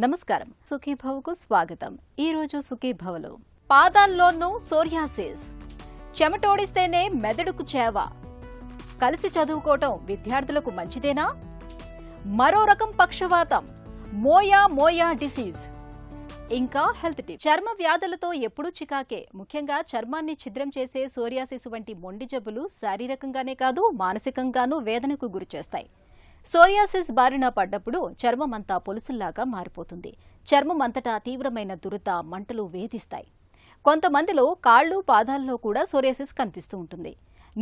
నమస్కారం, సుఖీభవకు స్వాగతం. ఈ రోజు సుఖీభవలో పాదాల్లోనూ సోరియాసిస్, చెమటోడిస్తేనే మెదడుకు చేవ, కలిసి చదువుకోవటం విద్యార్థులకు మంచిదేనా? మరో రకం పక్షవాతం, మోయా డిసీజ్. ఇంకా హెల్త్ టిప్. చర్మ వ్యాధులతో ఎప్పుడూ చికాకే. ముఖ్యంగా చర్మాన్ని ఛిద్రం చేసే సోరియాసిస్ వంటి మొండి జబ్బులు శారీరకంగానే కాదు మానసికంగానూ వేదనకు గురిచేస్తాయి. సోరియాసిస్ బారిన పడ్డప్పుడు చర్మమంతా పొలుసుల్లాగా మారిపోతుంది. చర్మమంతటా తీవ్రమైన దురద, మంటలు వేధిస్తాయి. కొంతమందిలో కాళ్లు, పాదాల్లో కూడా సోరియాసిస్ కనిపిస్తూ ఉంటుంది.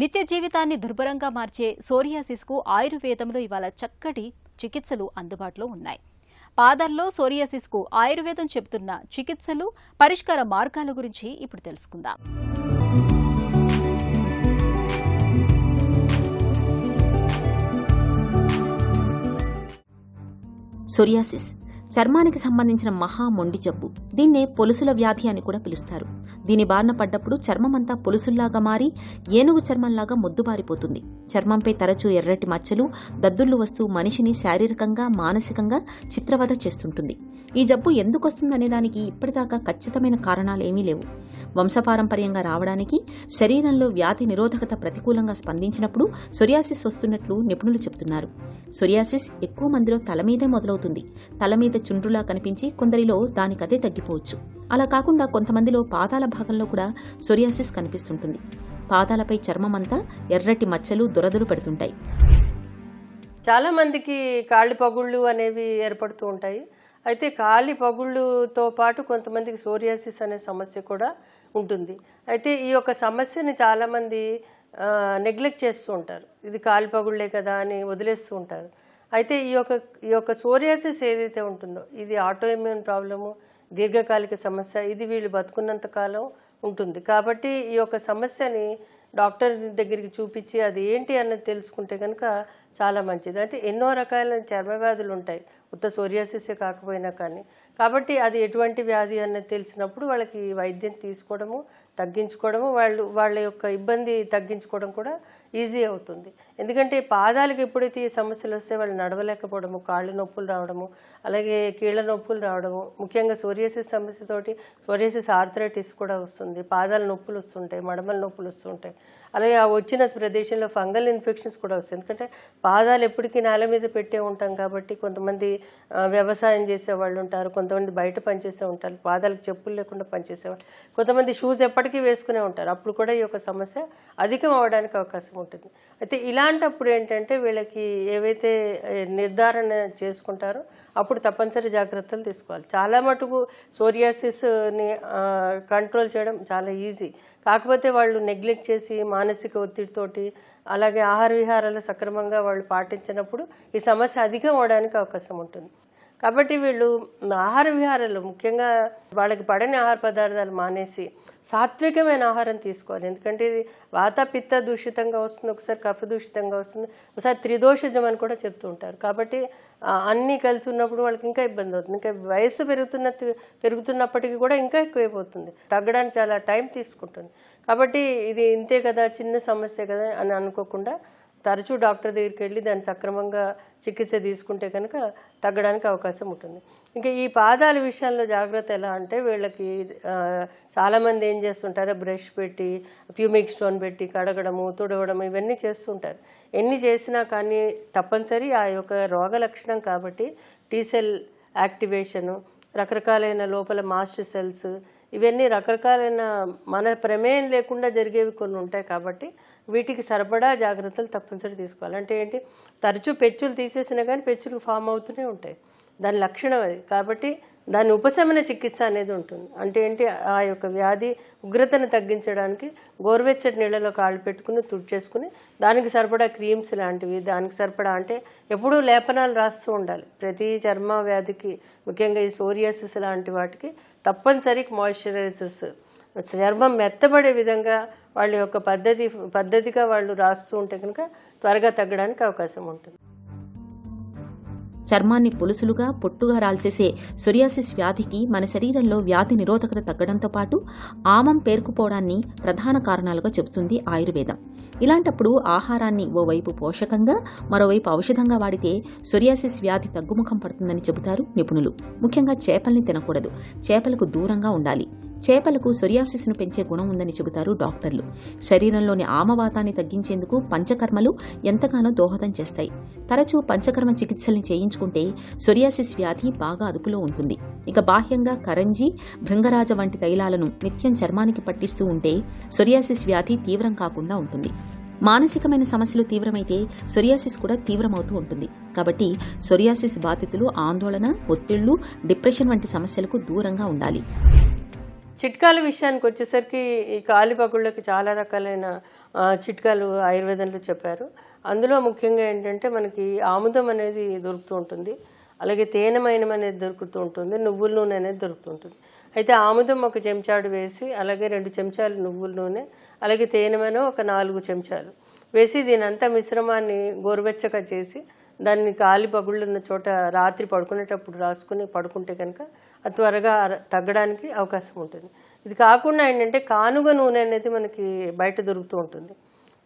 నిత్య జీవితాన్ని దుర్భరంగా మార్చే సోరియాసిస్కు ఆయుర్వేదంలో ఇవాళ చక్కటి చికిత్సలు అందుబాటులో ఉన్నాయి. పాదాల్లో సోరియాసిస్కు ఆయుర్వేదం చెబుతున్న చికిత్సలు, పరిష్కార మార్గాల గురించి ఇప్పుడు తెలుసుకుందాం. సోరియాసిస్ చర్మానికి సంబంధించిన మహా మొండి జబ్బు. దీన్నే పొలుసుల వ్యాధి అని కూడా పిలుస్తారు. దీని బారిన పడ్డప్పుడు చర్మమంతా పొలుసుల్లాగా మారి ఏనుగు చర్మంలాగా మొద్దుబారిపోతుంది. చర్మంపై తరచూ ఎర్రటి మచ్చలు, దద్దుళ్లు వస్తూ మనిషిని శారీరకంగా, మానసికంగా చిత్రవద చేస్తుంటుంది. ఈ జబ్బు ఎందుకొస్తుందనే దానికి ఇప్పటిదాకా ఖచ్చితమైన కారణాలేమీ లేవు. వంశపారంపర్యంగా రావడానికి, శరీరంలో వ్యాధి నిరోధకత ప్రతికూలంగా స్పందించినప్పుడు సోరియాసిస్ వస్తున్నట్లు నిపుణులు చెబుతున్నారు. సోరియాసిస్ ఎక్కువ మందిలో తల మీదే మొదలవుతుంది. తల మీద చుండ్రులా కనిపించి కొందరిలో దానికదే తగ్గిపోవచ్చు. అలా కాకుండా కొంతమందిలో పాదాల భాగంలో కూడా సోరియాసిస్ కనిపిస్తుంటుంది. పాదాలపై చర్మమంతా ఎర్రటి మచ్చలు, దురదలు పెడుతుంటాయి. చాలా మందికి కాళ్ళి పగుళ్ళు అనేవి ఏర్పడుతూ ఉంటాయి. అయితే కాళ్ళి పగుళ్ళుతో పాటు కొంతమందికి సోరియాసిస్ అనే సమస్య కూడా ఉంటుంది. అయితే ఈ యొక్క సమస్యని చాలామంది నెగ్లెక్ట్ చేస్తూ ఉంటారు. ఇది కాళ్ళి పగుళ్ళే కదా అని వదిలేస్తూ ఉంటారు. అయితే ఈ యొక్క సోరియాసిస్ ఏదైతే ఉంటుందో ఇది ఆటోఇమ్యూన్ ప్రాబ్లము, దీర్ఘకాలిక సమస్య. ఇది వీళ్ళు బతుకున్నంత కాలం ఉంటుంది. కాబట్టి ఈ యొక్క సమస్యని డాక్టర్ దగ్గరికి చూపించి అది ఏంటి అన్నది తెలుసుకుంటే కనుక చాలా మంచిది. అంటే ఎన్నో రకాల చర్మ వ్యాధులు ఉంటాయి, ఉత్త సోరియాసిసే కాకపోయినా కానీ. కాబట్టి అది ఎటువంటి వ్యాధి అన్నది తెలిసినప్పుడు వాళ్ళకి వైద్యం తీసుకోవడము, తగ్గించుకోవడము, వాళ్ళ యొక్క ఇబ్బంది తగ్గించుకోవడం కూడా ఈజీ అవుతుంది. ఎందుకంటే పాదాలకు ఎప్పుడైతే ఈ సమస్యలు వస్తే వాళ్ళు నడవలేకపోవడము, కాళ్ళు నొప్పులు రావడము, అలాగే కీళ్ళ నొప్పులు రావడము, ముఖ్యంగా సోరియాసిస్ సమస్యతోటి సోరియాసిస్ ఆర్థరైటిస్ కూడా వస్తుంది. పాదాల నొప్పులు వస్తుంటాయి, మడమల నొప్పులు వస్తుంటాయి. అలాగే ఆ వచ్చిన ప్రదేశంలో ఫంగల్ ఇన్ఫెక్షన్స్ కూడా వస్తాయి. ఎందుకంటే పాదాలు ఎప్పటికీ నేల మీద పెట్టే ఉంటాం కాబట్టి కొంతమంది వ్యవసాయం చేసేవాళ్ళు ఉంటారు, కొంతమంది బయట పనిచేసే ఉంటారు, పాదాలకు చెప్పులు లేకుండా పనిచేసేవాళ్ళు, కొంతమంది షూస్ ఎప్పటికీ వేసుకునే ఉంటారు. అప్పుడు కూడా ఈ యొక్క సమస్య అధికం అవడానికి అవకాశం ఉంటుంది. అయితే ఇలాంటప్పుడు ఏంటంటే వీళ్ళకి ఏవైతే నిర్ధారణ చేసుకుంటారో అప్పుడు తప్పనిసరి జాగ్రత్తలు తీసుకోవాలి. చాలా మటుకు సోరియాసిస్ని కంట్రోల్ చేయడం చాలా ఈజీ. కాకపోతే వాళ్ళు నెగ్లెక్ట్ చేసి మానసిక ఒత్తిడితోటి, అలాగే ఆహార విహారాలు సక్రమంగా వాళ్ళు పాటించినప్పుడు ఈ సమస్య అధికం అవడానికి అవకాశం ఉంటుంది. కాబట్టి వీళ్ళు ఆహార విహారాలు ముఖ్యంగా వాళ్ళకి పడని ఆహార పదార్థాలు మానేసి సాత్వికమైన ఆహారం తీసుకోవాలి. ఎందుకంటే ఇది వాత పిత్త దూషితంగా వస్తుంది, ఒకసారి కఫ దూషితంగా వస్తుంది, ఒకసారి త్రిదోషజం అని కూడా చెప్తూ ఉంటారు. కాబట్టి అన్నీ కలిసి ఉన్నప్పుడు వాళ్ళకి ఇంకా ఇబ్బంది అవుతుంది. ఇంకా వయస్సు పెరుగుతున్నప్పటికీ కూడా ఇంకా ఎక్కువైపోతుంది, తగ్గడానికి చాలా టైం తీసుకుంటుంది. కాబట్టి ఇది ఇంతే కదా, చిన్న సమస్య కదా అని అనుకోకుండా తరచూ డాక్టర్ దగ్గరికి వెళ్ళి దాన్ని సక్రమంగా చికిత్స తీసుకుంటే కనుక తగ్గడానికి అవకాశం ఉంటుంది. ఇంకా ఈ పాదాల విషయంలో జాగ్రత్త ఎలా అంటే వీళ్ళకి చాలామంది ఏం చేస్తుంటారో బ్రష్ పెట్టి, ప్యూమిక్ స్టోన్ పెట్టి కడగడము, తుడవడము ఇవన్నీ చేస్తుంటారు. ఎన్ని చేసినా కానీ తప్పనిసరి ఆ యొక్క రోగ లక్షణం కాబట్టి టీసెల్ యాక్టివేషను, రకరకాలైన లోపల మాస్ట్ సెల్స్, ఇవన్నీ రకరకాలైన మన ప్రమేయం లేకుండా జరిగేవి కొన్ని ఉంటాయి. కాబట్టి వీటికి సరిపడా జాగ్రత్తలు తప్పనిసరి తీసుకోవాలి. అంటే ఏంటి, తరచూ పెచ్చులు తీసేసినా కానీ పెచ్చులు ఫామ్ అవుతూనే ఉంటాయి, దాని లక్షణం అది. కాబట్టి దాని ఉపశమన చికిత్స అనేది ఉంటుంది. అంటే ఏంటి, ఆ యొక్క వ్యాధి ఉగ్రతను తగ్గించడానికి గోరువెచ్చటి నీళ్ళలో కాళ్ళు పెట్టుకుని తుడిచేసుకుని దానికి సరిపడా క్రీమ్స్ లాంటివి, దానికి సరిపడా అంటే ఎప్పుడూ లేపనాలు రాస్తూ ఉండాలి. ప్రతి చర్మ వ్యాధికి, ముఖ్యంగా ఈ సోరియాసిస్ లాంటి వాటికి తప్పనిసరి మాయిశ్చరైజర్స్ చర్మం మెత్తబడే విధంగా వాళ్ళ యొక్క పద్ధతిగా వాళ్ళు రాస్తూ ఉంటే కనుక త్వరగా తగ్గడానికి అవకాశం ఉంటుంది. చర్మాన్ని పొలుసులుగా పొట్టుగా రాల్చేసే సొరియాసిస్ వ్యాధికి మన శరీరంలో వ్యాధి నిరోధకత తగ్గడంతో పాటు ఆమం పేరుకుపోవడాన్ని ప్రధాన కారణాలుగా చెబుతుంది ఆయుర్వేదం. ఇలాంటప్పుడు ఆహారాన్ని ఓవైపు పోషకంగా మరోవైపు ఔషధంగా వాడితే సొరియాసిస్ వ్యాధి తగ్గుముఖం పడుతుందని చెబుతారు నిపుణులు. ముఖ్యంగా చేపల్ని తినకూడదు, చేపలకు దూరంగా ఉండాలి. చేపలకు సొరియాసిస్ను పెంచే గుణం ఉందని చెబుతారు డాక్టర్లు. శరీరంలోని ఆమవాతాన్ని తగ్గించేందుకు పంచకర్మలు ఎంతగానో దోహదం చేస్తాయి. తరచూ పంచకర్మ చికిత్సల్ని చేయించుకుంటే సొరియాసిస్ వ్యాధి బాగా అదుపులో ఉంటుంది. ఇక బాహ్యంగా కరంజీ, భృంగరాజ వంటి తైలాలను నిత్యం చర్మానికి పట్టిస్తూ ఉంటే సొరియాసిస్ వ్యాధి తీవ్రం కాకుండా ఉంటుంది. మానసికమైన సమస్యలు తీవ్రమైతే సొరియాసిస్ కూడా తీవ్రమవుతూ ఉంటుంది. కాబట్టి సొరియాసిస్ బాధితులు ఆందోళన, ఒత్తిళ్లు, డిప్రెషన్ వంటి సమస్యలకు దూరంగా ఉండాలి. చిట్కాల విషయానికి వచ్చేసరికి ఈ కాలి పగుళ్ళకి చాలా రకాలైన చిట్కాలు ఆయుర్వేదంలో చెప్పారు. అందులో ముఖ్యంగా ఏంటంటే మనకి ఆముదం అనేది దొరుకుతూ ఉంటుంది, అలాగే తేనెమైనం అనేది దొరుకుతూ ఉంటుంది, నువ్వుల నూనె అనేది దొరుకుతూ ఉంటుంది. అయితే ఆముదం 1 చెంచాడు వేసి, అలాగే 2 చెంచాలు నువ్వుల నూనె, అలాగే తేనెమైనం 4 చెంచాలు వేసి దీనంతా మిశ్రమాన్ని గోరువెచ్చగా చేసి దాన్ని కాలి పగుళ్ళున్న చోట రాత్రి పడుకునేటప్పుడు రాసుకుని పడుకుంటే కనుక అది త్వరగా తగ్గడానికి అవకాశం ఉంటుంది. ఇది కాకుండా ఏంటంటే కానుగ నూనె అనేది మనకి బయట దొరుకుతూ ఉంటుంది.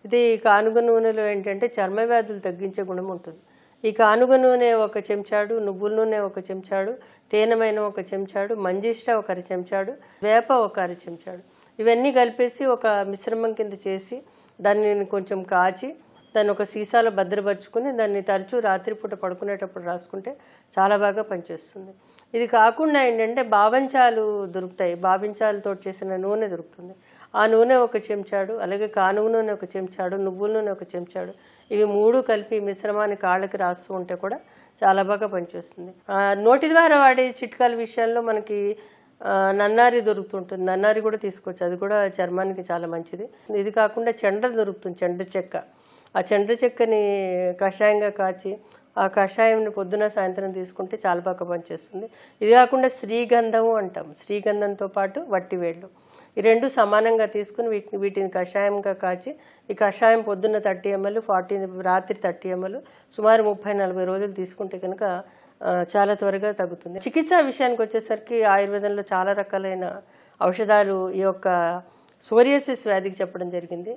ఇది కానుగ నూనెలో ఏంటంటే చర్మ వ్యాధులు తగ్గించే గుణం ఉంటుంది. ఈ కానుగ నూనె 1 చెంచాడు, నువ్వుల నూనె 1 చెంచాడు, తేనెమైనం 1 చెంచాడు, మంజిష్ట 1 చెంచాడు, వేప 1 చెంచాడు ఇవన్నీ కలిపేసి ఒక మిశ్రమం కింద చేసి దాన్ని కొంచెం కాచి దాన్ని ఒక సీసాలో భద్రపరుచుకుని దాన్ని తరచూ రాత్రిపూట పడుకునేటప్పుడు రాసుకుంటే చాలా బాగా పనిచేస్తుంది. ఇది కాకుండా ఏంటంటే బావంచాలు దొరుకుతాయి, బావించాలతో చేసిన నూనె దొరుకుతుంది. ఆ నూనె 1 చెంచాడు, అలాగే కానుగ నూనె 1 చెంచాడు, నువ్వుల నూనె 1 చెంచాడు ఇవి 3 కలిపి మిశ్రమాన్ని కాళ్ళకి రాస్తూ ఉంటే కూడా చాలా బాగా పనిచేస్తుంది. నోటి ద్వారా వాడే చిట్కాల విషయాల్లో మనకి నన్నారి దొరుకుతుంటుంది, నన్నారి కూడా తీసుకోవచ్చు, అది కూడా చర్మానికి చాలా మంచిది. ఇది కాకుండా చెండ్ర దొరుకుతుంది, చెండ్ర చెక్క. ఆ చెండ్ర చెక్కని కషాయంగా కాచి ఆ కషాయంని పొద్దున సాయంత్రం తీసుకుంటే చాలా బాగా పనిచేస్తుంది. ఇది కాకుండా శ్రీగంధము అంటాం, శ్రీగంధంతో పాటు వట్టివేళ్ళు ఈ 2 సమానంగా తీసుకుని వీటిని కషాయంగా కాచి ఈ కషాయం పొద్దున్న 30 ml, రాత్రి 30 ml సుమారు 30-40 రోజులు తీసుకుంటే కనుక చాలా త్వరగా తగ్గుతుంది. చికిత్స విషయానికి వచ్చేసరికి ఆయుర్వేదంలో చాలా రకాలైన ఔషధాలు ఈ యొక్క సోరియాసిస్ వ్యాధికి చెప్పడం జరిగింది.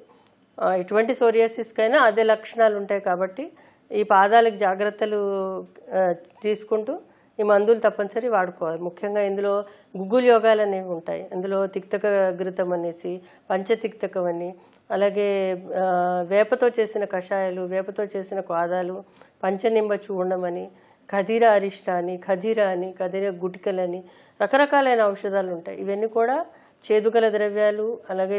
ఎటువంటి సోరియాసిస్కైనా అదే లక్షణాలు ఉంటాయి కాబట్టి ఈ పాదాలకు జాగ్రత్తలు తీసుకుంటూ ఈ మందులు తప్పనిసరి వాడుకోవాలి. ముఖ్యంగా ఇందులో గుగ్గులు యోగాలు అనేవి ఉంటాయి. అందులో తిక్తక ఘృతం అనేసి, పంచతిక్తకం అని, అలాగే వేపతో చేసిన కషాయాలు, వేపతో చేసిన పాదాలు, పంచనింబ చూర్ణం అని, ఖదీర అరిష్ట అని, ఖదీర గుటికలని రకరకాలైన ఔషధాలు ఉంటాయి. ఇవన్నీ కూడా చేదుగల ద్రవ్యాలు, అలాగే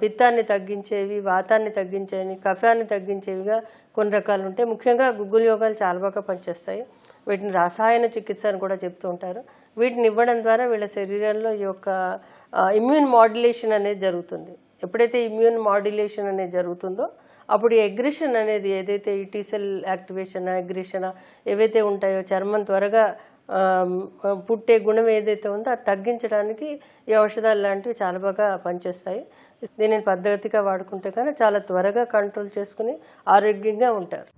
పిత్తాన్ని తగ్గించేవి, వాతాన్ని తగ్గించేవి, కఫాన్ని తగ్గించేవిగా కొన్ని రకాలు ఉంటాయి. ముఖ్యంగా గుగ్గులు యోగాలు చాలా బాగా పనిచేస్తాయి. వీటిని రసాయన చికిత్స అని కూడా చెప్తూ ఉంటారు. వీటిని ఇవ్వడం ద్వారా వీళ్ళ శరీరంలో ఈ యొక్క ఇమ్యూన్ మాడ్యులేషన్ అనేది జరుగుతుంది. ఎప్పుడైతే ఇమ్యూన్ మాడ్యులేషన్ అనేది జరుగుతుందో అప్పుడు ఈ అగ్రెషన్ అనేది ఏదైతే ఈ టీసెల్ యాక్టివేషన్, అగ్రెషన్ ఏవైతే ఉంటాయో చర్మం త్వరగా పుట్టే గుణం ఏదైతే ఉందో అది తగ్గించడానికి ఈ ఔషధాలు లాంటివి చాలా బాగా పనిచేస్తాయి. దీనిని పద్ధతిగా వాడుకుంటే కానీ చాలా త్వరగా కంట్రోల్ చేసుకుని ఆరోగ్యంగా ఉంటారు.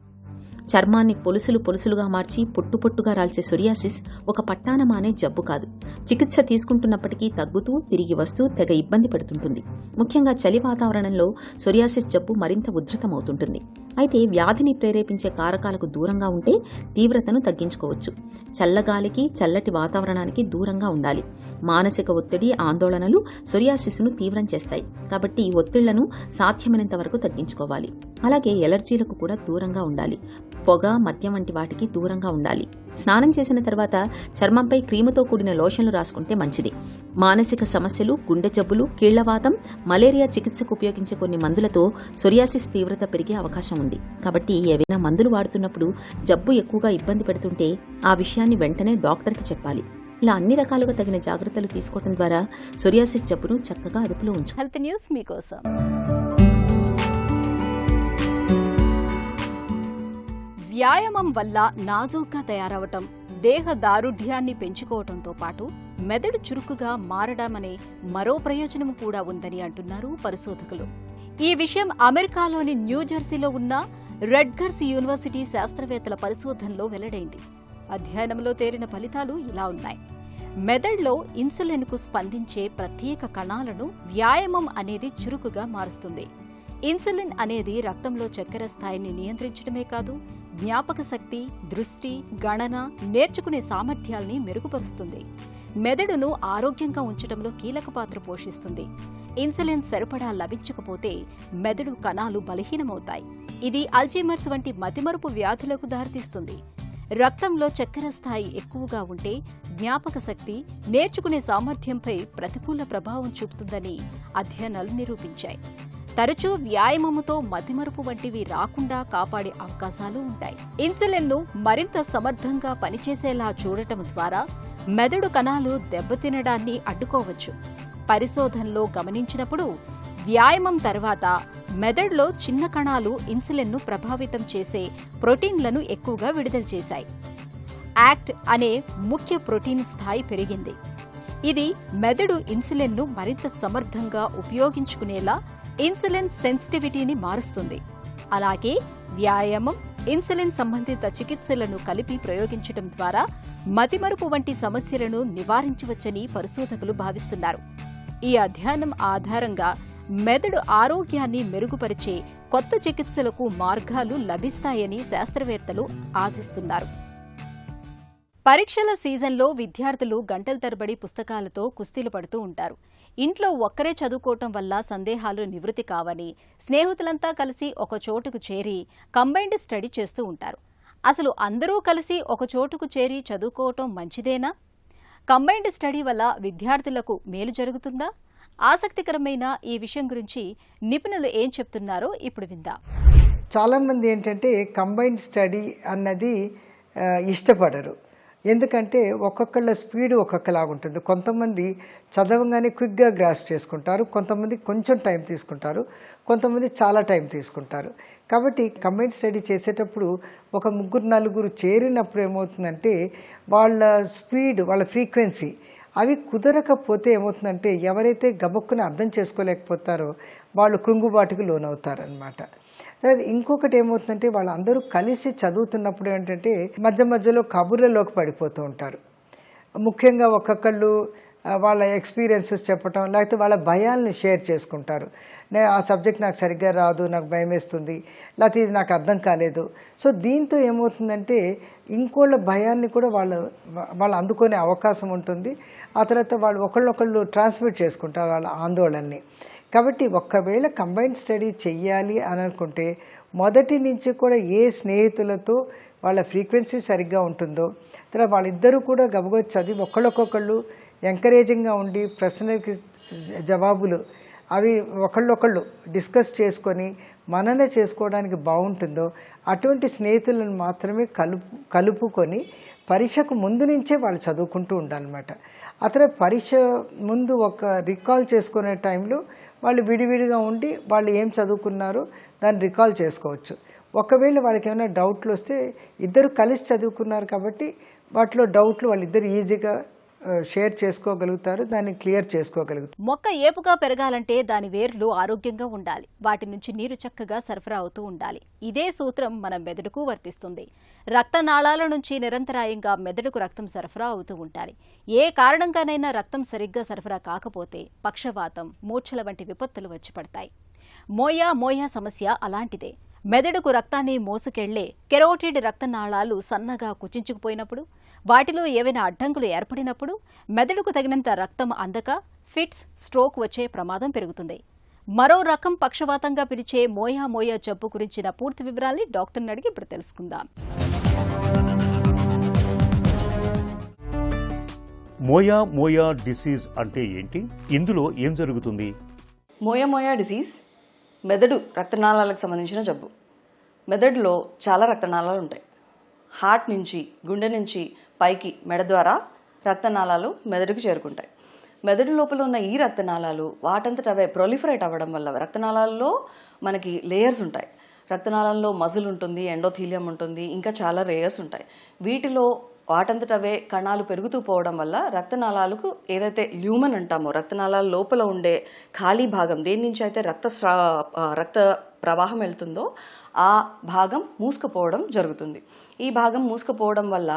చర్మాన్ని పొలుసులుగా మార్చి పొట్టుగా రాల్చే సొరియాసిస్ ఒక పట్టానమానే జబ్బు కాదు. చికిత్స తీసుకుంటున్నప్పటికీ తగ్గుతూ తిరిగి వస్తూ తెగ ఇబ్బంది పెడుతుంటుంది. ముఖ్యంగా చలి వాతావరణంలో సొరియాసిస్ జబ్బు మరింత ఉధృతమవుతుంటుంది. అయితే వ్యాధిని ప్రేరేపించే కారకాలకు దూరంగా ఉంటే తీవ్రతను తగ్గించుకోవచ్చు. చల్లగాలికి, చల్లటి వాతావరణానికి దూరంగా ఉండాలి. మానసిక ఒత్తిడి, ఆందోళనలు సొరియాసిస్ను తీవ్రం చేస్తాయి. కాబట్టి ఈ ఒత్తిళ్లను సాధ్యమైనంత వరకు తగ్గించుకోవాలి. అలాగే ఎలర్జీలకు కూడా దూరంగా ఉండాలి. పొగ, మద్యం వంటి వాటికి దూరంగా ఉండాలి. స్నానం చేసిన తర్వాత చర్మంపై క్రీముతో కూడిన లోషన్లు రాసుకుంటే మంచిది. మానసిక సమస్యలు, గుండె జబ్బులు, కీళ్లవాతం, మలేరియా చికిత్సకు ఉపయోగించే కొన్ని మందులతో సొరియాసిస్ తీవ్రత పెరిగే అవకాశం ఉంది. కాబట్టి ఏవైనా మందులు వాడుతున్నప్పుడు జబ్బు ఎక్కువగా ఇబ్బంది పెడుతుంటే ఆ విషయాన్ని వెంటనే డాక్టర్కి చెప్పాలి. ఇలా అన్ని రకాలుగా తగిన జాగ్రత్తలు తీసుకోవడం ద్వారా సొరియాసిస్ జబ్బును చక్కగా అదుపులో ఉంచు. హెల్త్ న్యూస్ మీకోసం. వ్యాయామం వల్ల నాజూగ్గా తయారవటం, దేహ దారుఢ్యాన్ని పెంచుకోవటంతో పాటు మెదడు చురుకుగా మారడమనే మరో ప్రయోజనం కూడా ఉందని అంటున్నారు పరిశోధకులు. ఈ విషయం అమెరికాలోని న్యూజెర్సీలో ఉన్న రెడ్గర్స్ యూనివర్సిటీ శాస్త్రవేత్తల పరిశోధనలో వెల్లడైంది. అధ్యయనంలో తేలిన ఫలితాలు ఇలా ఉన్నాయి. మెదడులో ఇన్సులిన్కు స్పందించే ప్రత్యేక కణాలను వ్యాయామం అనేది చురుకుగా మారుస్తుంది. ఇన్సులిన్ అనేది రక్తంలో చక్కెర స్థాయిని నియంత్రించడమే కాదు, జ్ఞాపక శక్తి, దృష్టి, గణన, నేర్చుకునే సామర్థ్యాల్ని మెరుగుపరుస్తుంది. మెదడును ఆరోగ్యంగా ఉంచడంలో కీలక పాత్ర పోషిస్తుంది. ఇన్సులిన్ సరిపడా లభించకపోతే మెదడు కణాలు బలహీనమవుతాయి. ఇది అల్జీమర్స్ వంటి మతిమరుపు వ్యాధులకు దారితీస్తుంది. రక్తంలో చక్కెర స్థాయి ఎక్కువగా ఉంటే జ్ఞాపక శక్తి, నేర్చుకునే సామర్థ్యంపై ప్రతికూల ప్రభావం చూపుతుందని అధ్యయనాలు నిరూపించాయి. తరచూ వ్యాయామముతో మతిమరుపు వంటివి రాకుండా కాపాడే అవకాశాలు ఉంటాయి. ఇన్సులిన్ను మరింత సమర్థంగా పనిచేసేలా చూడటం ద్వారా మెదడు కణాలు దెబ్బతినడాన్ని అడ్డుకోవచ్చు. పరిశోధనలో గమనించినప్పుడు వ్యాయామం తర్వాత మెదడులో చిన్న కణాలు ఇన్సులిన్ను ప్రభావితం చేసే ప్రోటీన్లను ఎక్కువగా విడుదల చేశాయి. యాక్ట్ అనే ముఖ్య ప్రోటీన్ స్థాయి పెరిగింది. ఇది మెదడు ఇన్సులిన్ను మరింత సమర్థంగా ఉపయోగించుకునేలా ఇన్సులిన్ సెన్సిటివిటీని మారుస్తుంది. అలాగే వ్యాయామం, ఇన్సులిన్ సంబంధిత చికిత్సలను కలిపి ప్రయోగించడం ద్వారా మతిమరుపు వంటి సమస్యలను నివారించవచ్చని పరిశోధకులు భావిస్తున్నారు. ఈ అధ్యయనం ఆధారంగా మెదడు ఆరోగ్యాన్ని మెరుగుపరిచే కొత్త చికిత్సలకు మార్గాలు లభిస్తాయని శాస్త్రవేత్తలు ఆశిస్తున్నారు. పరీక్షల సీజన్లో విద్యార్థులు గంటల తరబడి పుస్తకాలతో కుస్తీలు పడుతూ ఉంటారు. ఇంట్లో ఒక్కరే చదువుకోవటం వల్ల సందేహాలు నివృత్తి కావని స్నేహితులంతా కలిసి ఒక చోటుకు చేరి కంబైన్డ్ స్టడీ చేస్తూ ఉంటారు. అసలు అందరూ కలిసి ఒక చోటుకు చేరి చదువుకోవటం మంచిదేనా? కంబైన్డ్ స్టడీ వల్ల విద్యార్థులకు మేలు జరుగుతుందా? ఆసక్తికరమైన ఈ విషయం గురించి నిపుణులు ఏం చెప్తున్నారో ఇప్పుడు విందాం. చాలామంది ఏంటంటే కంబైన్డ్ స్టడీ అన్నది ఇష్టపడరు. ఎందుకంటే ఒక్కొక్కళ్ళ స్పీడ్ ఒక్కొక్కలాగా ఉంటుంది. కొంతమంది చదవగానే క్విక్గా గ్రాస్ప్ చేసుకుంటారు, కొంతమంది కొంచెం టైం తీసుకుంటారు, కొంతమంది చాలా టైం తీసుకుంటారు. కాబట్టి కంబైన్డ్ స్టడీ చేసేటప్పుడు ఒక 3-4 చేరినప్పుడు ఏమవుతుందంటే వాళ్ళ స్పీడ్, వాళ్ళ ఫ్రీక్వెన్సీ అవి కుదరకపోతే ఏమవుతుందంటే ఎవరైతే గబక్కుని అర్థం చేసుకోలేకపోతారో వాళ్ళు కృంగుబాటుకు లోనవుతారనమాట. తర్వాత ఇంకొకటి ఏమవుతుందంటే వాళ్ళందరూ కలిసి చదువుతున్నప్పుడు ఏంటంటే మధ్య మధ్యలో కబుర్లలోకి పడిపోతూ ఉంటారు. ముఖ్యంగా ఒక్కొక్కళ్ళు వాళ్ళ ఎక్స్పీరియన్సెస్ చెప్పటం, లేకపోతే వాళ్ళ భయాల్ని షేర్ చేసుకుంటారు. ఆ సబ్జెక్ట్ నాకు సరిగ్గా రాదు, నాకు భయం వేస్తుంది, లేకపోతే ఇది నాకు అర్థం కాలేదు. సో దీంతో ఏమవుతుందంటే ఇంకోళ్ళ భయాన్ని కూడా వాళ్ళు అందుకునే అవకాశం ఉంటుంది. ఆ తర్వాత వాళ్ళు ఒకళ్ళొకళ్ళు ట్రాన్స్మిట్ చేసుకుంటారు వాళ్ళ ఆందోళనని. కాబట్టి ఒక్కవేళ కంబైన్డ్ స్టడీ చెయ్యాలి అని అనుకుంటే మొదటి నుంచి కూడా ఏ స్నేహితులతో వాళ్ళ ఫ్రీక్వెన్సీ సరిగ్గా ఉంటుందో, తర్వాత వాళ్ళిద్దరూ కూడా గబగబా చదివి ఒకళ్ళొకొకళ్ళు ఎంకరేజింగ్గా ఉండి ప్రశ్నలకి జవాబులు అవి ఒకళ్ళొకళ్ళు డిస్కస్ చేసుకొని మనన చేసుకోవడానికి బాగుంటుందో అటువంటి స్నేహితులను మాత్రమే కలుపుకొని పరీక్షకు ముందు నుంచే వాళ్ళు చదువుకుంటూ ఉండాలన్నమాట. ఆ తర్వాత పరీక్ష ముందు ఒక రికాల్ చేసుకునే టైంలో వాళ్ళు విడివిడిగా ఉండి వాళ్ళు ఏం చదువుకున్నారో దాన్ని రికాల్ చేసుకోవచ్చు. ఒకవేళ వాళ్ళకి ఏమైనా డౌట్లు వస్తే ఇద్దరు కలిసి చదువుకున్నారు కాబట్టి వాటిలో డౌట్లు వాళ్ళిద్దరు ఈజీగా షేర్ చేసుకోగలుగుతారు, దాన్ని క్లియర్ చేసుకోగలుగుతారు. మొక్క ఏపుగా పెరగాలంటే దాని వేర్లు ఆరోగ్యంగా ఉండాలి. వాటి నుంచి నీరు చక్కగా సరఫరా అవుతూ ఉండాలి. ఇదే సూత్రం మన మెదడుకు వర్తిస్తుంది. రక్తనాళాల నుంచి నిరంతరాయంగా మెదడుకు రక్తం సరఫరా అవుతూ ఉండాలి. ఏ కారణంగానైనా రక్తం సరిగ్గా సరఫరా కాకపోతే పక్షవాతం, మూర్ఛల వంటి విపత్తులు వచ్చి పడతాయి. మోయా సమస్య అలాంటిదే. మెదడుకు రక్తాన్ని మోసుకెళ్లే కెరోటిడ్ రక్తనాళాలు సన్నగా కుచించుకుపోయినప్పుడు, వాటిలో ఏవైనా అడ్డంకులు ఏర్పడినప్పుడు మెదడుకు తగినంత రక్తం అందక ఫిట్స్, స్ట్రోక్ వచ్చే ప్రమాదం పెరుగుతుంది. మరో రకం పక్షవాతంగా పిలిచే మోయా జబ్బు గురించిన పూర్తి వివరాల్ని డాక్టర్ని అడిగి ఇప్పుడు తెలుసుకుందాం. మోయా డిసీజ్ అంటే ఏంటి? ఇందులో ఏం జరుగుతుంది? మోయా డిసీజ్ మెదడు రక్తనాళాలకు సంబంధించిన జబ్బు. మెదడులో చాలా రక్తనాళాలు ఉంటాయి. హార్ట్ నుంచి, గుండె నుంచి పైకి మెడ ద్వారా రక్తనాళాలు మెదడుకు చేరుకుంటాయి. మెదడు లోపల ఉన్న ఈ రక్తనాళాలు వాటంతట అవే ప్రొలిఫరేట్ అవ్వడం వల్ల రక్తనాళాల్లో మనకి లేయర్స్ ఉంటాయి. రక్తనాళంలో మజిల్ ఉంటుంది, ఎండోథీలియం ఉంటుంది, ఇంకా చాలా లేయర్స్ ఉంటాయి. వీటిలో వాటంతటవే కణాలు పెరుగుతూ పోవడం వల్ల రక్తనాళాలకు ఏదైతే ల్యూమన్ అంటామో రక్తనాళాల లోపల ఉండే ఖాళీ భాగం దేని నుంచి అయితే రక్త ప్రవాహం వెళ్తుందో ఆ భాగం మూసుకుపోవడం జరుగుతుంది. ఈ భాగం మూసుకుపోవడం వల్ల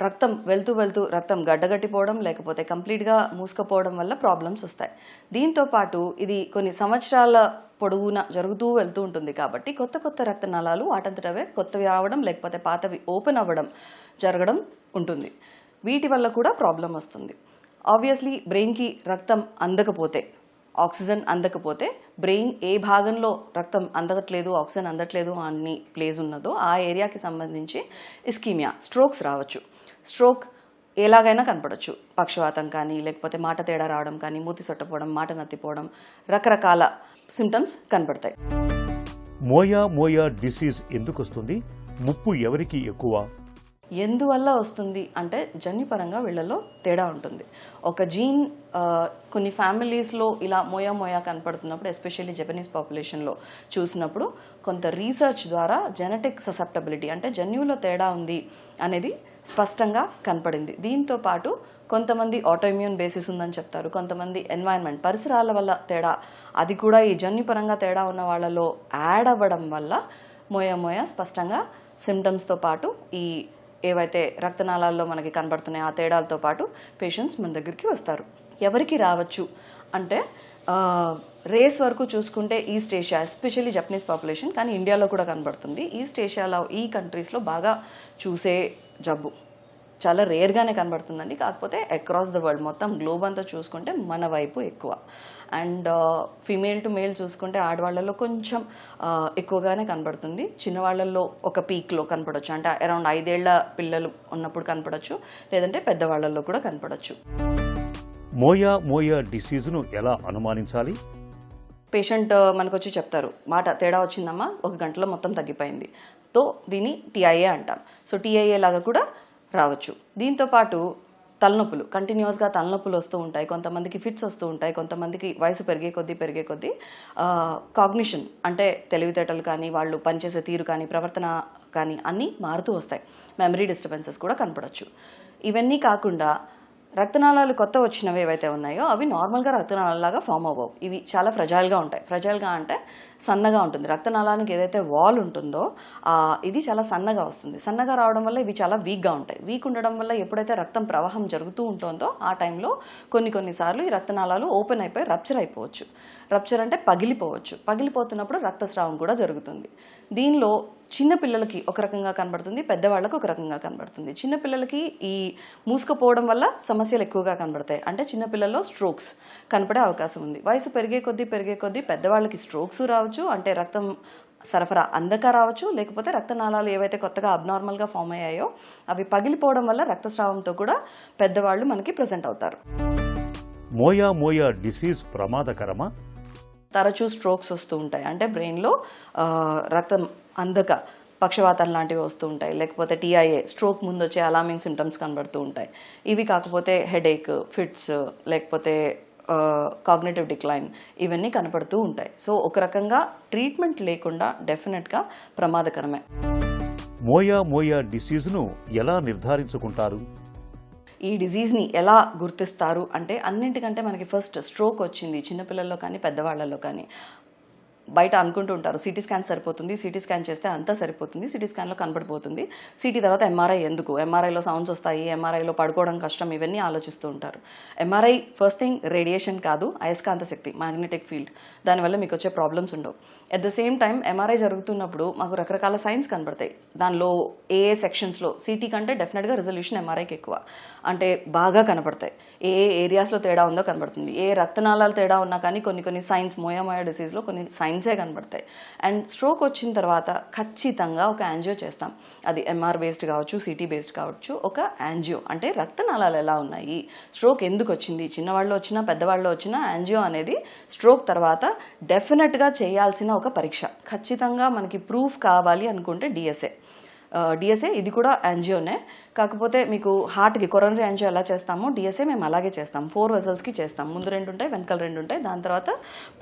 రక్తం వెళ్తూ రక్తం గడ్డగట్టిపోవడం లేకపోతే కంప్లీట్గా మూసుకుపోవడం వల్ల ప్రాబ్లమ్స్ వస్తాయి. దీంతో పాటు ఇది కొన్ని సంవత్సరాల పొడవునా జరుగుతూ వెళ్తూ ఉంటుంది కాబట్టి కొత్త రక్తనాళాలు వాటంతటవే కొత్తవి రావడం లేకపోతే పాతవి ఓపెన్ అవ్వడం జరగడం ఉంటుంది. వీటి వల్ల కూడా ప్రాబ్లం వస్తుంది. ఆబ్వియస్లీ బ్రెయిన్కి రక్తం అందకపోతే, ఆక్సిజన్ అందకపోతే బ్రెయిన్ ఏ భాగంలో రక్తం అందట్లేదు, ఆక్సిజన్ అందట్లేదు అని ప్లేస్ ఉన్నదో ఆ ఏరియాకి సంబంధించి ఇస్కీమియా, స్ట్రోక్స్ రావచ్చు. స్ట్రోక్ ఎలాగైనా కనపడవచ్చు. పక్షవాతం కానీ లేకపోతే మాట తేడా రావడం కానీ, మూతి సొట్టపోవడం, మాట నత్తిపోవడం, రకరకాల సిమ్టమ్స్ కనపడతాయి. మోయా డిసీజ్ ఎందుకు వస్తుంది? ముప్పు ఎవరికి ఎక్కువ? ఎందువల్ల వస్తుంది అంటే జన్యుపరంగా వీళ్ళలో తేడా ఉంటుంది. ఒక జీన్ కొన్ని ఫ్యామిలీస్లో ఇలా మోయా కనపడుతున్నప్పుడు, ఎస్పెషల్లీ జపనీస్ పాపులేషన్లో చూసినప్పుడు కొంత రీసెర్చ్ ద్వారా జెనెటిక్ ససెప్టబిలిటీ అంటే జన్యువులో తేడా ఉంది అనేది స్పష్టంగా కనపడింది. దీంతో పాటు కొంతమంది ఆటోఇమ్యూన్ బేసిస్ ఉందని చెప్తారు, కొంతమంది ఎన్వైరన్మెంట్ పరిసరాల వల్ల తేడా, అది కూడా ఈ జన్యుపరంగా తేడా ఉన్న వాళ్ళలో యాడ్ అవ్వడం వల్ల మోయా స్పష్టంగా సిమ్టమ్స్తో పాటు ఈ ఏవైతే రక్తనాళాల్లో మనకి కనబడుతున్నాయో ఆ తేడాలతో పాటు పేషెంట్స్ మన దగ్గరికి వస్తారు. ఎవరికి రావచ్చు అంటే రేస్ వరకు చూసుకుంటే east Asia, especially Japanese population, కానీ ఇండియాలో కూడా కనబడుతుంది. ఈస్ట్ ఏషియాలో ఈ కంట్రీస్లో బాగా చూసే జబ్బు, చాలా రేర్గానే కనబడుతుందండి. కాకపోతే అక్రాస్ ద వరల్డ్ మొత్తం గ్లోబ్ అంతా చూసుకుంటే మన వైపు ఎక్కువ. అండ్ ఫీమేల్ టు మేల్ చూసుకుంటే ఆడవాళ్లలో కొంచెం ఎక్కువగానే కనబడుతుంది. చిన్నవాళ్లలో ఒక పీక్లో కనపడవచ్చు, అంటే అరౌండ్ 5 ఏళ్ల పిల్లలు ఉన్నప్పుడు కనపడవచ్చు, లేదంటే పెద్దవాళ్లలో కూడా కనపడవచ్చు. మోయా డిసీజ్ను ఎలా అనుమానించాలి? పేషెంట్ మనకు వచ్చి చెప్తారు, మాట తేడా వచ్చిందమ్మా, 1 గంటలో మొత్తం తగ్గిపోయింది, తో దీన్ని టీఐఏ అంటాం. సో టీఐఏ లాగా కూడా రావచ్చు. దీంతోపాటు తలనొప్పులు, కంటిన్యూస్గా తలనొప్పులు వస్తూ ఉంటాయి, కొంతమందికి ఫిట్స్ వస్తూ ఉంటాయి, కొంతమందికి వయసు పెరిగే కొద్దీ కాగ్నిషన్ అంటే తెలివితేటలు కానీ, వాళ్ళు పనిచేసే తీరు కానీ, ప్రవర్తన కానీ అన్నీ మారుతూ వస్తాయి. మెమరీ డిస్టర్బెన్సెస్ కూడా కనపడవచ్చు. ఇవన్నీ కాకుండా రక్తనాళాలు కొత్త వచ్చినవి ఏవైతే ఉన్నాయో అవి నార్మల్గా రక్తనాళాలాగా ఫామ్ అవ్వవు. ఇవి చాలా ఫ్రజైల్గా ఉంటాయి. ఫ్రజైల్గా అంటే సన్నగా ఉంటుంది. రక్తనాళానికి ఏదైతే వాల్ ఉంటుందో ఇది చాలా సన్నగా వస్తుంది. సన్నగా రావడం వల్ల ఇవి చాలా వీక్గా ఉంటాయి. వీక్ ఉండడం వల్ల ఎప్పుడైతే రక్తం ప్రవాహం జరుగుతూ ఉంటుందో ఆ టైంలో కొన్నిసార్లు ఈ రక్తనాళాలు ఓపెన్ అయిపోయి రప్చర్ అయిపోవచ్చు. రప్చర్ అంటే పగిలిపోవచ్చు. పగిలిపోతున్నప్పుడు రక్తస్రావం కూడా జరుగుతుంది. దీనిలో చిన్నపిల్లలకి ఒక రకంగా కనబడుతుంది, పెద్దవాళ్ళకి ఒక రకంగా కనబడుతుంది. చిన్నపిల్లలకి ఈ మూసుకుపోవడం వల్ల సమస్యలు ఎక్కువగా కనబడతాయి. అంటే చిన్నపిల్లల్లో స్ట్రోక్స్ కనపడే అవకాశం ఉంది. వయసు పెరిగే కొద్దీ పెద్దవాళ్ళకి స్ట్రోక్స్ రావచ్చు, అంటే రక్తం సరఫరా అందక రావచ్చు, లేకపోతే రక్తనాళాలు ఏవైతే కొత్తగా అబ్నార్మల్గా ఫామ్ అయ్యాయో అవి పగిలిపోవడం వల్ల రక్తస్రావంతో కూడా పెద్దవాళ్ళు మనకి ప్రెజెంట్ అవుతారు. మోయా డిసీజ్ ప్రమాదకరమా? తరచూ స్ట్రోక్స్ వస్తూ ఉంటాయి. అంటే బ్రెయిన్లో రక్తం అందక పక్షవాతం లాంటివి వస్తూ ఉంటాయి, లేకపోతే టీఐఏ, స్ట్రోక్ ముందు వచ్చే అలార్మింగ్ సిమ్టమ్స్ కనబడుతూ ఉంటాయి. ఇవి కాకపోతే హెడేక్, ఫిట్స్, లేకపోతే కాగ్నిటివ్ డిక్లైన్, ఇవన్నీ కనపడుతూ ఉంటాయి. సో ఒక రకంగా ట్రీట్మెంట్ లేకుండా డెఫినెట్గా ప్రమాదకరమే. మోయా డిసీజ్ను ఎలా నిర్ధారించుకుంటారు? ఈ డిజీజ్ని ఎలా గుర్తిస్తారు అంటే అన్నింటికంటే మనకి ఫస్ట్ స్ట్రోక్ వచ్చింది చిన్నపిల్లల్లో కానీ పెద్దవాళ్లలో కానీ బయట అనుకుంటూ ఉంటారు, సిటీ స్కాన్ సరిపోతుంది, సిటీ స్కాన్ చేస్తే అంతా సరిపోతుంది, సిటీ స్కాన్లో కనపడిపోతుంది, సిటీ తర్వాత ఎంఆర్ఐ ఎందుకు, ఎంఆర్ఐలో సౌండ్స్ వస్తాయి, ఎంఆర్ఐలో పడుకోవడం కష్టం, ఇవన్నీ ఆలోచిస్తూ ఉంటారు. ఎంఆర్ఐ ఫస్ట్ థింగ్ రేడియేషన్ కాదు, అయస్కాంత శక్తి, మ్యాగ్నెటిక్ ఫీల్డ్, దానివల్ల మీకు వచ్చే ప్రాబ్లమ్స్ ఉండవు. At the same time MRI జరుగుతున్నప్పుడు మాకు రకరకాల సైన్స్ కనబడతాయి. దానిలో ఏ సెక్షన్స్లో సిటీ కంటే డెఫినెట్గా రిజల్యూషన్ ఎంఆర్ఐకి ఎక్కువ, అంటే బాగా కనపడతాయి. ఏ ఏరియాస్లో తేడా ఉందో కనబడుతుంది. ఏ రక్తనాళాలు తేడా ఉన్నా కానీ కొన్ని సైన్స్ మోయా డిసీజ్లో కొన్ని సైన్సే కనబడతాయి. అండ్ స్ట్రోక్ వచ్చిన తర్వాత ఖచ్చితంగా ఒక యాంజియో చేస్తాం. అది ఎంఆర్ బేస్డ్ కావచ్చు, సిటీ బేస్డ్ కావచ్చు. ఒక యాంజియో అంటే రక్తనాళాలు ఎలా ఉన్నాయి, స్ట్రోక్ ఎందుకు వచ్చింది, చిన్నవాళ్ళు వచ్చినా పెద్దవాళ్ళు వచ్చినా యాంజియో అనేది స్ట్రోక్ తర్వాత డెఫినెట్గా చేయాల్సిన ఒక పరీక్ష. ఖచ్చితంగా మనకి ప్రూఫ్ కావాలి అనుకుంటే డిఎస్ఏ ఇది కూడా యాంజియోనే. కాకపోతే మీకు హార్ట్కి కొరోనరీ యాంజియో ఎలా చేస్తామో డిఎస్ఏ మేము అలాగే చేస్తాం. 4 వెజల్స్కి చేస్తాం. ముందు 2 ఉంటాయి, వెనకాల 2 ఉంటాయి. దాని తర్వాత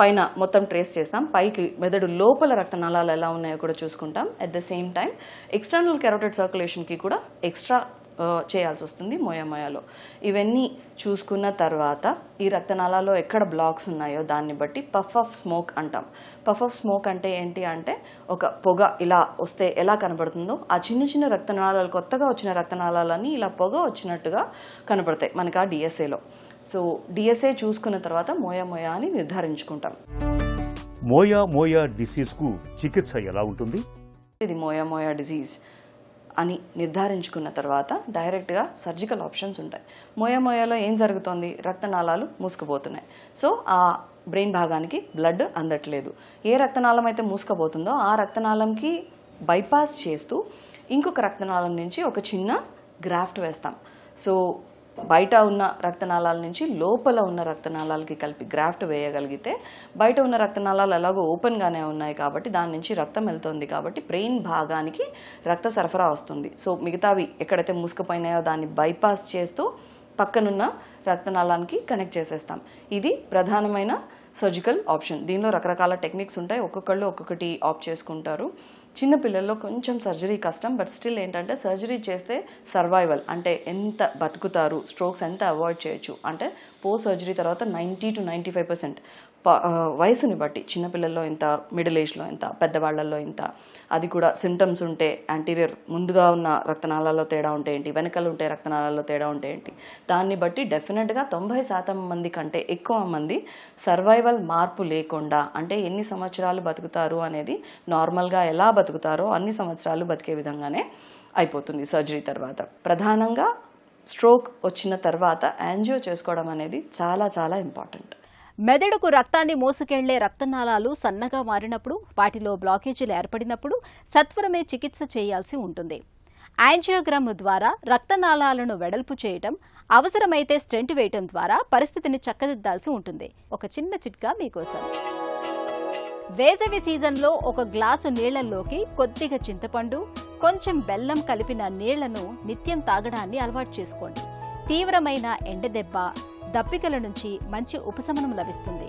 పైన మొత్తం ట్రేస్ చేస్తాం. పైకి మెదడు లోపల రక్తనాళాలు ఎలా ఉన్నాయో కూడా చూసుకుంటాం. At the same time external carotid సర్క్యులేషన్కి కూడా ఎక్స్ట్రా చేయాల్సి వస్తుంది మోయాలో. ఇవన్నీ చూసుకున్న తర్వాత ఈ రక్తనాళాల్లో ఎక్కడ బ్లాక్స్ ఉన్నాయో దాన్ని బట్టి పఫ్ ఆఫ్ స్మోక్ అంటాం. పఫ్ ఆఫ్ స్మోక్ అంటే ఏంటి అంటే ఒక పొగ ఇలా వస్తే ఎలా కనబడుతుందో ఆ చిన్న చిన్న రక్తనాళాలు, కొత్తగా వచ్చిన రక్తనాళాలన్నీ ఇలా పొగ వచ్చినట్టుగా కనబడతాయి మనకు ఆ డిఎస్ఏలో. సో డిఎస్ఏ చూసుకున్న తర్వాత మోయా అని నిర్ధారించుకుంటాం. మోయా డిసీజ్కు చికిత్స ఎలా ఉంటుంది? ఇది మోయా డిసీజ్ అని నిర్ధారించుకున్న తర్వాత డైరెక్ట్గా సర్జికల్ ఆప్షన్స్ ఉంటాయి. మోయాలో ఏం జరుగుతోంది? రక్తనాళాలు మూసుకుపోతున్నాయి. సో ఆ బ్రెయిన్ భాగానికి బ్లడ్ అందట్లేదు. ఏ రక్తనాళం అయితే మూసుకుపోతుందో ఆ రక్తనాళంకి బైపాస్ చేస్తూ ఇంకొక రక్తనాళం నుంచి ఒక చిన్న గ్రాఫ్ట్ వేస్తాం. సో బయట ఉన్న రక్తనాళాల నుంచి లోపల ఉన్న రక్తనాళాలకి కలిపి గ్రాఫ్ట్ వేయగలిగితే బయట ఉన్న రక్తనాళాలు ఎలాగో ఓపెన్గానే ఉన్నాయి కాబట్టి దాని నుంచి రక్తం వెళ్తుంది కాబట్టి బ్రెయిన్ భాగానికి రక్త సరఫరా వస్తుంది. సో మిగతావి ఎక్కడైతే మూసుకుపోయినాయో దాన్ని బైపాస్ చేస్తూ పక్కనున్న రక్తనాళానికి కనెక్ట్ చేసేస్తాం. ఇది ప్రధానమైన సర్జికల్ ఆప్షన్. దీనిలో రకరకాల టెక్నిక్స్ ఉంటాయి, ఒక్కొక్కళ్ళు ఒక్కొక్కటి ఆప్ట్ చేసుకుంటారు. చిన్న పిల్లల్లో కొంచెం సర్జరీ కష్టం, బట్ స్టిల్ ఏంటంటే సర్జరీ చేస్తే సర్వైవల్ అంటే ఎంత బతుకుతారు, స్ట్రోక్స్ ఎంత అవాయిడ్ చేయొచ్చు అంటే పోస్ట్ సర్జరీ తర్వాత 90 to 95% వయసుని బట్టి చిన్నపిల్లల్లో ఇంత, మిడిల్ ఏజ్లో ఇంత, పెద్దవాళ్లలో ఇంత, అది కూడా సిమ్టమ్స్ ఉంటే యాంటీరియర్ ముందుగా ఉన్న రక్తనాళాల్లో తేడా ఉంటే ఏంటి, వెనకాల ఉంటే రక్తనాళాల్లో తేడా ఉంటే ఏంటి, దాన్ని బట్టి డెఫినెట్గా 90% మంది కంటే ఎక్కువ మంది సర్వైవల్ మార్పు లేకుండా అంటే ఎన్ని సంవత్సరాలు బతుకుతారు అనేది నార్మల్గా ఎలా బతుకుతారో అన్ని సంవత్సరాలు బతికే విధంగానే అయిపోతుంది సర్జరీ తర్వాత. ప్రధానంగా స్ట్రోక్ వచ్చిన తర్వాత యాంజియో చేసుకోవడం అనేది చాలా చాలా ఇంపార్టెంట్. మెదడుకు రక్తాన్ని మోసుకెళ్లే రక్తనాళాలు సన్నగా మారినప్పుడు, వాటిలో బ్లాకేజీలు ఏర్పడినప్పుడు సత్వరమే చికిత్స చేయాల్సి ఉంటుంది. యాంజియోగ్రామ్ ద్వారా రక్తనాళాలను వెడల్పు చేయటం, అవసరమైతే స్టెంట్ వేయటం ద్వారా పరిస్థితిని చక్కదిద్దాల్సి ఉంటుంది. ఒక చిన్న చిట్కా మీకోసం. వేసవి సీజన్లో ఒక గ్లాసు నీళ్లలోకి కొద్దిగా చింతపండు, కొంచెం బెల్లం కలిపిన నీళ్లను నిత్యం తాగడాన్ని అలవాటు చేసుకోండి. తీవ్రమైన ఎండదెబ్బ, దప్పికల నుంచి మంచి ఉపశమనం లభిస్తుంది.